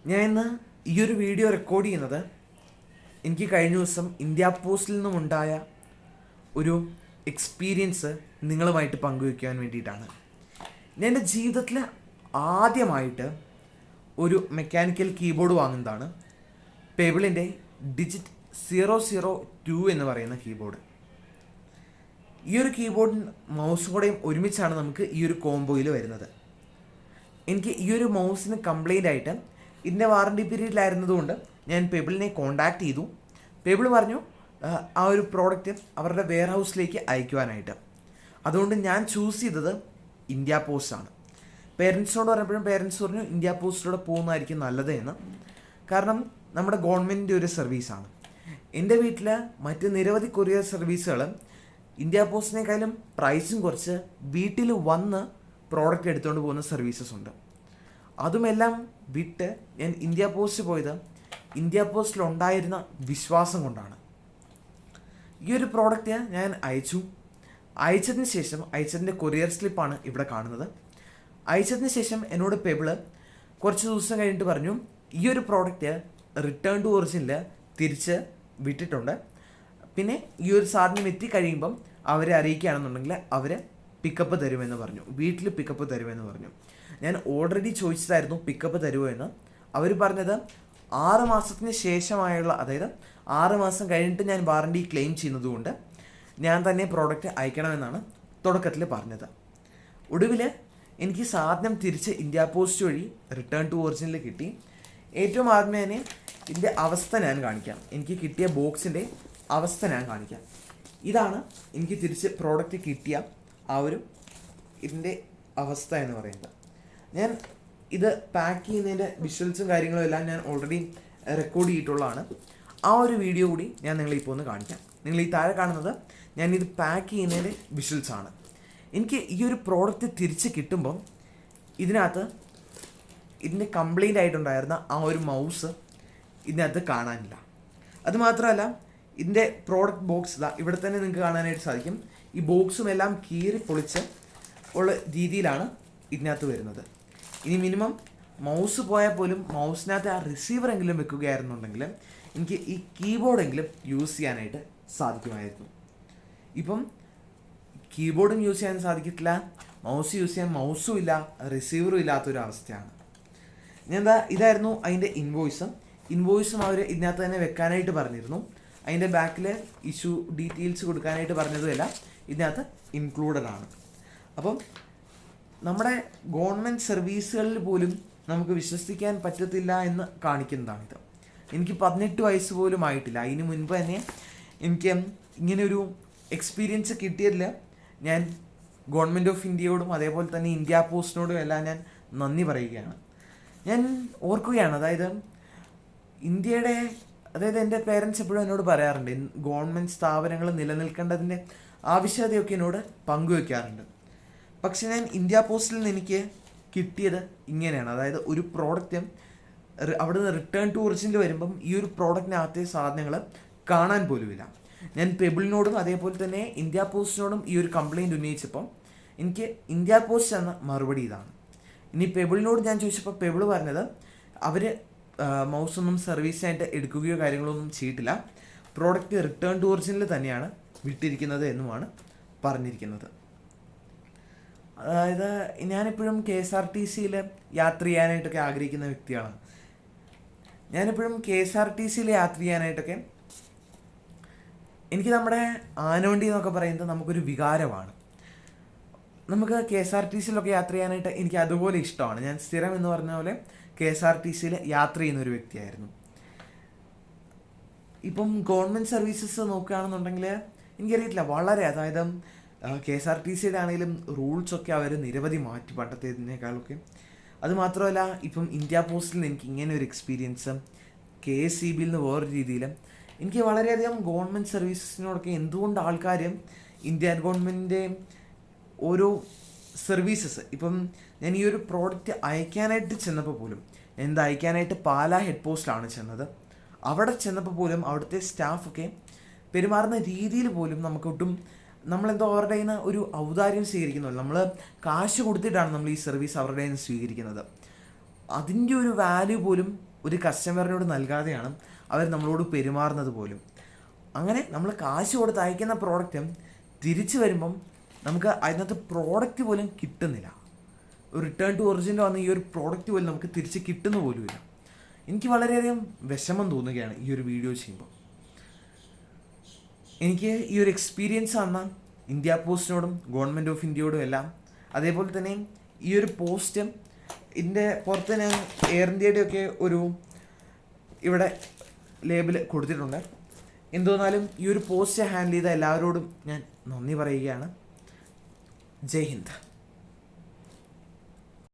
ഞാൻ ഇന്ന് ഈ ഒരു വീഡിയോ റെക്കോർഡ് ചെയ്യുന്നത് എനിക്ക് കഴിഞ്ഞ ദിവസം ഇന്ത്യ പോസ്റ്റിൽ നിന്നുമുണ്ടായ ഒരു എക്സ്പീരിയൻസ് നിങ്ങളുമായിട്ട് പങ്കുവയ്ക്കാൻ വേണ്ടിയിട്ടാണ്. ഞാൻ എൻ്റെ ജീവിതത്തിൽ ആദ്യമായിട്ട് ഒരു മെക്കാനിക്കൽ കീബോർഡ് വാങ്ങുന്നതാണ്. പെബിളിൻ്റെ ഡിജിറ്റ് 002 എന്ന് പറയുന്ന കീബോർഡ്. ഈ ഒരു കീബോർഡും മൗസും കൂടെയും ഒരുമിച്ചാണ് നമുക്ക് ഈ ഒരു കോംബോയിൽ വരുന്നത്. എനിക്ക് ഈ ഒരു മൗസിന് കംപ്ലൈൻ്റ് ആയിട്ട് ഇതിൻ്റെ വാറണ്ടി പീരീഡിലായിരുന്നതുകൊണ്ട് ഞാൻ പെബിളിനെ കോൺടാക്ട് ചെയ്തു. പെബിൾ പറഞ്ഞു ആ ഒരു പ്രോഡക്റ്റ് അവരുടെ വെയർ ഹൗസിലേക്ക് അയക്കുവാനായിട്ട്. അതുകൊണ്ട് ഞാൻ ചൂസ് ചെയ്തത് ഇന്ത്യ പോസ്റ്റാണ്. പേരൻസിനോട് പറഞ്ഞപ്പോഴും പേരൻസ് പറഞ്ഞു ഇന്ത്യ പോസ്റ്റിലൂടെ പോകുന്നതായിരിക്കും നല്ലത് എന്ന്. കാരണം നമ്മുടെ ഗവൺമെൻറ്റിൻ്റെ ഒരു സർവീസാണ്. എൻ്റെ വീട്ടിൽ മറ്റ് നിരവധി കൊറിയർ സർവീസുകൾ ഇന്ത്യ പോസ്റ്റിനേക്കാളും പ്രൈസും കുറച്ച് വീട്ടിൽ വന്ന് പ്രോഡക്റ്റ് എടുത്തുകൊണ്ട് പോകുന്ന സർവീസസ് ഉണ്ട്. അതുമെല്ലാം വിട്ട് ഞാൻ ഇന്ത്യ പോസ്റ്റ് പോയത് ഇന്ത്യ പോസ്റ്റിലുണ്ടായിരുന്ന വിശ്വാസം കൊണ്ടാണ്. ഈ ഒരു പ്രോഡക്റ്റ് ഞാൻ അയച്ചതിന് ശേഷം അയച്ചതിൻ്റെ കൊറിയർ സ്ലിപ്പാണ് ഇവിടെ കാണുന്നത്. അയച്ചതിന് ശേഷം എന്നോട് പെബിള് കുറച്ച് ദിവസം കഴിഞ്ഞിട്ട് പറഞ്ഞു ഈ ഒരു പ്രോഡക്റ്റ് റിട്ടേൺ ടു ഒറിജിനിൽ തിരിച്ച് വിട്ടിട്ടുണ്ട്. പിന്നെ ഈ ഒരു സാധനം എത്തിക്കഴിയുമ്പം അവരെ അറിയിക്കുകയാണെന്നുണ്ടെങ്കിൽ അവർ പിക്കപ്പ് തരുമെന്ന് പറഞ്ഞു. വീട്ടിൽ പിക്കപ്പ് തരുമെന്ന് പറഞ്ഞു. ഞാൻ ഓൾറെഡി ചോദിച്ചതായിരുന്നു പിക്കപ്പ് തരുമോ എന്ന്. അവർ പറഞ്ഞത് 6 മാസത്തിന് ശേഷമായുള്ള, അതായത് 6 മാസം കഴിഞ്ഞിട്ട് ഞാൻ വാറണ്ടി ക്ലെയിം ചെയ്യുന്നതുകൊണ്ട് ഞാൻ തന്നെ പ്രോഡക്റ്റ് അയക്കണമെന്നാണ് തുടക്കത്തിൽ പറഞ്ഞത്. ഒടുവിൽ എനിക്ക് സാധനം തിരിച്ച് ഇന്ത്യ പോസ്റ്റ് വഴി റിട്ടേൺ ടു ഒറിജിനിൽ കിട്ടി. ഏറ്റവും ആദ്യമേ തന്നെ ഇതിൻ്റെ അവസ്ഥ ഞാൻ കാണിക്കാം. എനിക്ക് കിട്ടിയ ബോക്സിൻ്റെ അവസ്ഥ ഞാൻ കാണിക്കാം. ഇതാണ് എനിക്ക് തിരിച്ച് പ്രോഡക്റ്റ് കിട്ടിയ ആ ഒരു ഇതിൻ്റെ അവസ്ഥ എന്ന് പറയുന്നത്. ഞാൻ ഇത് പാക്ക് ചെയ്യുന്നതിൻ്റെ വിഷ്വൽസും കാര്യങ്ങളും എല്ലാം ഞാൻ ഓൾറെഡി റെക്കോർഡ് ചെയ്തിട്ടുള്ളതാണ്. ആ ഒരു വീഡിയോ കൂടി ഞാൻ നിങ്ങളിപ്പോൾ ഒന്ന് കാണിക്കാം. നിങ്ങൾ ഈ താഴെ കാണുന്നത് ഞാനിത് പാക്ക് ചെയ്യുന്നതിൻ്റെ വിഷ്വൽസാണ്. എനിക്ക് ഈ ഒരു പ്രോഡക്റ്റ് തിരിച്ച് കിട്ടുമ്പം ഇതിനകത്ത് ഇതിൻ്റെ കംപ്ലൈൻ്റ് ആയിട്ടുണ്ടായിരുന്ന ആ ഒരു മൗസ് ഇതിനകത്ത് കാണാനില്ല. അതുമാത്രമല്ല ഇതിൻ്റെ പ്രോഡക്റ്റ് ബോക്സ് ഇവിടെ തന്നെ നിങ്ങൾക്ക് കാണാനായിട്ട് സാധിക്കും. ഈ ബോക്സും എല്ലാം കീറി പൊളിച്ച് ഉള്ള രീതിയിലാണ് ഇതിനകത്ത് വരുന്നത്. ഇനി മിനിമം മൗസ് പോയാൽ പോലും മൗസിനകത്ത് ആ റിസീവറെങ്കിലും വെക്കുകയായിരുന്നുണ്ടെങ്കിൽ എനിക്ക് ഈ കീബോർഡെങ്കിലും യൂസ് ചെയ്യാനായിട്ട് സാധിക്കുമായിരുന്നു. ഇപ്പം കീബോർഡും യൂസ് ചെയ്യാൻ സാധിക്കത്തില്ല, മൗസ് യൂസ് ചെയ്യാൻ മൗസും ഇല്ല, റിസീവറും ഇല്ലാത്തൊരു അവസ്ഥയാണ്. ഇതായിരുന്നു അതിൻ്റെ ഇൻവോയ്സും അവർ ഇതിനകത്ത് തന്നെ വെക്കാനായിട്ട് പറഞ്ഞിരുന്നു. അതിൻ്റെ ബാക്കിൽ ഇഷ്യൂ ഡീറ്റെയിൽസ് കൊടുക്കാനായിട്ട് പറഞ്ഞതുമെല്ലാം ഇതിനകത്ത് ഇൻക്ലൂഡഡ് ആണ്. അപ്പം നമ്മുടെ ഗവൺമെൻറ് സർവീസുകളിൽ പോലും നമുക്ക് വിശ്വസിക്കാൻ പറ്റത്തില്ല എന്ന് കാണിക്കുന്നതാണിത്. എനിക്ക് 18 വയസ്സ് പോലും ആയിട്ടില്ല. അതിന് മുൻപ് തന്നെ എനിക്ക് ഇങ്ങനെയൊരു എക്സ്പീരിയൻസ് കിട്ടിയതിൽ ഞാൻ ഗവൺമെൻറ് ഓഫ് ഇന്ത്യയോടും അതേപോലെ തന്നെ ഇന്ത്യ പോസ്റ്റിനോടും എല്ലാം ഞാൻ നന്ദി പറയുകയാണ്. ഞാൻ ഓർക്കുകയാണ്, അതായത് എൻ്റെ പേരൻസ് എപ്പോഴും എന്നോട് പറയാറുണ്ട് ഗവൺമെൻറ് സ്ഥാപനങ്ങൾ നിലനിൽക്കേണ്ടതിൻ്റെ ആവശ്യകതയൊക്കെ എന്നോട് പങ്കുവയ്ക്കാറുണ്ട്. പക്ഷെ ഞാൻ ഇന്ത്യ പോസ്റ്റിൽ നിന്ന് എനിക്ക് കിട്ടിയത് ഇങ്ങനെയാണ്. അതായത് ഒരു പ്രോഡക്റ്റ് അവിടെ നിന്ന് റിട്ടേൺ ടു ഒറിജിനിൽ വരുമ്പം ഈ ഒരു പ്രോഡക്റ്റിനകത്തെ സാധനങ്ങൾ കാണാൻ പോലുമില്ല. ഞാൻ പെബിളിനോടും അതേപോലെ തന്നെ ഇന്ത്യ പോസ്റ്റിനോടും ഈ ഒരു കംപ്ലയിൻറ്റ് ഉന്നയിച്ചപ്പം എനിക്ക് ഇന്ത്യ പോസ്റ്റ് എന്ന മറുപടി ഇതാണ്. ഇനി പെബിളിനോട് ഞാൻ ചോദിച്ചപ്പോൾ പെബിള് പറഞ്ഞത് അവർ മൗസൊന്നും സർവീസിനായിട്ട് എടുക്കുകയോ കാര്യങ്ങളൊന്നും ചെയ്തിട്ടില്ല, പ്രോഡക്റ്റ് റിട്ടേൺ ടു ഒറിജിനിൽ തന്നെയാണ് വിട്ടിരിക്കുന്നത് എന്നുമാണ് പറഞ്ഞിരിക്കുന്നത്. അതായത് ഞാനെപ്പോഴും KSRTCയിൽ യാത്ര ചെയ്യാനായിട്ടൊക്കെ ആഗ്രഹിക്കുന്ന വ്യക്തിയാണ്. ഞാനെപ്പോഴും KSRTCയിൽ യാത്ര ചെയ്യാനായിട്ടൊക്കെ എനിക്ക് നമ്മുടെ ആനവണ്ടി എന്നൊക്കെ പറയുന്നത് നമുക്കൊരു വികാരമാണ്. നമുക്ക് KSRTCയിലൊക്കെ യാത്ര ചെയ്യാനായിട്ട് എനിക്ക് അതുപോലെ ഇഷ്ടമാണ്. ഞാൻ സ്ഥിരം എന്ന് പറഞ്ഞ പോലെ KSRTCയിൽ യാത്ര ചെയ്യുന്ന ഒരു വ്യക്തിയായിരുന്നു. ഇപ്പം ഗവൺമെൻറ് സർവീസസ് നോക്കുകയാണെന്നുണ്ടെങ്കിൽ എനിക്കറിയത്തില്ല, വളരെ, അതായത് KSRTCയുടെ ആണെങ്കിലും റൂൾസൊക്കെ അവർ നിരവധി മാറ്റി പണ്ടത്തേതിനേക്കാളൊക്കെ. അതുമാത്രമല്ല ഇപ്പം ഇന്ത്യ പോസ്റ്റിൽ നിന്ന് എനിക്ക് ഇങ്ങനെ ഒരു എക്സ്പീരിയൻസ്, KSEBയിൽ നിന്ന് വേറൊരു രീതിയിൽ എനിക്ക് വളരെയധികം ഗവൺമെൻറ് സർവീസസിനോടൊക്കെ എന്തുകൊണ്ട് ആൾക്കാർ ഇന്ത്യൻ ഗവൺമെൻറ്റിൻ്റെ ഓരോ സർവീസസ്, ഇപ്പം ഞാൻ ഈ ഒരു പ്രോഡക്റ്റ് അയക്കാനായിട്ട് ചെന്നപ്പോൾ പോലും അയക്കാനായിട്ട് പാലാ ഹെഡ് പോസ്റ്റിലാണ് ചെന്നത്. അവിടെ ചെന്നപ്പോൾ പോലും അവിടുത്തെ സ്റ്റാഫൊക്കെ പെരുമാറുന്ന രീതിയിൽ പോലും നമുക്കൊട്ടും നമ്മളെന്തോ അവരുടെ കയ്യിൽ നിന്ന് ഒരു ഔദാര്യം സ്വീകരിക്കുന്നുള്ളൂ. നമ്മൾ കാശ് കൊടുത്തിട്ടാണ് നമ്മൾ ഈ സർവീസ് അവരുടെ കയ്യിൽ നിന്ന് സ്വീകരിക്കുന്നത്. അതിൻ്റെ ഒരു വാല്യൂ പോലും ഒരു കസ്റ്റമറിനോട് നൽകാതെയാണ് അവർ നമ്മളോട് പെരുമാറുന്നത് പോലും. അങ്ങനെ നമ്മൾ കാശ് കൊടുത്ത് അയക്കുന്ന പ്രോഡക്റ്റും തിരിച്ചു വരുമ്പം നമുക്ക് അതിനകത്ത് പ്രോഡക്റ്റ് പോലും കിട്ടുന്നില്ല. ഒരു റിട്ടേൺ ടു ഒറിജിനൽ വന്ന ഈ ഒരു പ്രോഡക്റ്റ് പോലും നമുക്ക് തിരിച്ച് കിട്ടുന്ന പോലുമില്ല. എനിക്ക് വളരെയധികം വിഷമം തോന്നുകയാണ് ഈ ഒരു വീഡിയോ ചെയ്യുമ്പോൾ. എനിക്ക് ഈ ഒരു എക്സ്പീരിയൻസ് തന്ന ഇന്ത്യ പോസ്റ്റിനോടും ഗവൺമെൻറ് ഓഫ് ഇന്ത്യയോടും എല്ലാം, അതേപോലെ തന്നെ ഈ ഒരു പോസ്റ്റ് ഇതിൻ്റെ പുറത്ത് ഞാൻ എയർ ഇന്ത്യയുടെയൊക്കെ ഒരു ഇവിടെ ലേബിൾ കൊടുത്തിട്ടുണ്ട്. എന്തുവന്നാലും ഈ ഒരു പോസ്റ്റ് ഹാൻഡിൽ ചെയ്ത എല്ലാവരോടും ഞാൻ നന്ദി പറയുകയാണ്. ജയ് ഹിന്ദ്.